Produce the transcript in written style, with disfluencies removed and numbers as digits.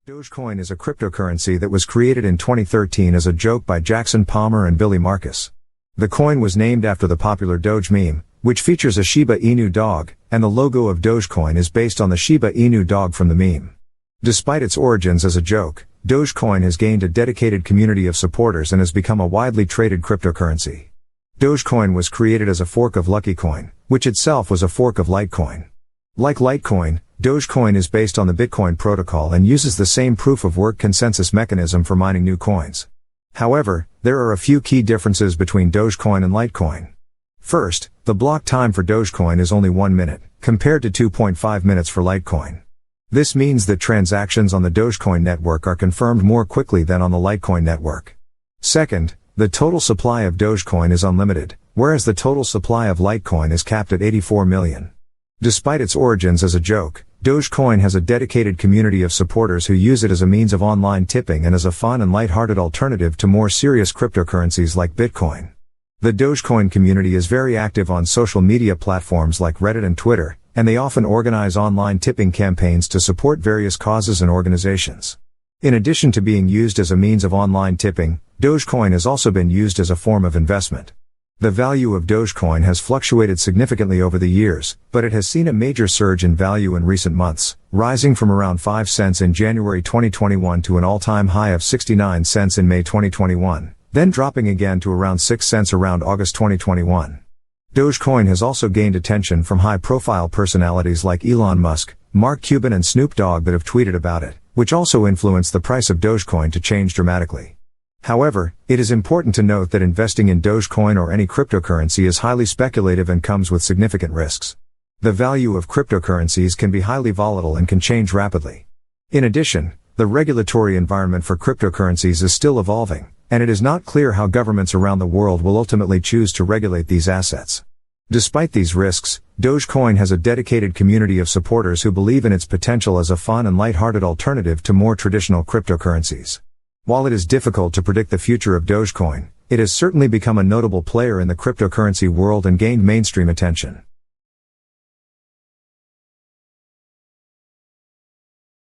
Dogecoin is a cryptocurrency that was created in 2013 as a joke by Jackson Palmer and Billy Marcus. The coin was named after the popular Doge meme, which features a Shiba Inu dog, and the logo of Dogecoin is based on the Shiba Inu dog from the meme. Despite its origins as a joke, Dogecoin has gained a dedicated community of supporters and has become a widely traded cryptocurrency. Dogecoin was created as a fork of Luckycoin, which itself was a fork of Litecoin. Like Litecoin, Dogecoin is based on the Bitcoin protocol and uses the same proof-of-work consensus mechanism for mining new coins. However, there are a few key differences between Dogecoin and Litecoin. First, the block time for Dogecoin is only 1 minute, compared to 2.5 minutes for Litecoin. This means that transactions on the Dogecoin network are confirmed more quickly than on the Litecoin network. Second, the total supply of Dogecoin is unlimited, whereas the total supply of Litecoin is capped at 84 million. Despite its origins as a joke, Dogecoin has a dedicated community of supporters who use it as a means of online tipping and as a fun and lighthearted alternative to more serious cryptocurrencies like Bitcoin. The Dogecoin community is very active on social media platforms like Reddit and Twitter, and they often organize online tipping campaigns to support various causes and organizations. In addition to being used as a means of online tipping, Dogecoin has also been used as a form of investment. The value of Dogecoin has fluctuated significantly over the years, but it has seen a major surge in value in recent months, rising from around 5 cents in January 2021 to an all-time high of 69 cents in May 2021, then dropping again to around 6 cents around August 2021. Dogecoin has also gained attention from high-profile personalities like Elon Musk, Mark Cuban and Snoop Dogg that have tweeted about it, which also influenced the price of Dogecoin to change dramatically. However, it is important to note that investing in Dogecoin or any cryptocurrency is highly speculative and comes with significant risks. The value of cryptocurrencies can be highly volatile and can change rapidly. In addition, the regulatory environment for cryptocurrencies is still evolving, and it is not clear how governments around the world will ultimately choose to regulate these assets. Despite these risks, Dogecoin has a dedicated community of supporters who believe in its potential as a fun and lighthearted alternative to more traditional cryptocurrencies. While it is difficult to predict the future of Dogecoin, it has certainly become a notable player in the cryptocurrency world and gained mainstream attention.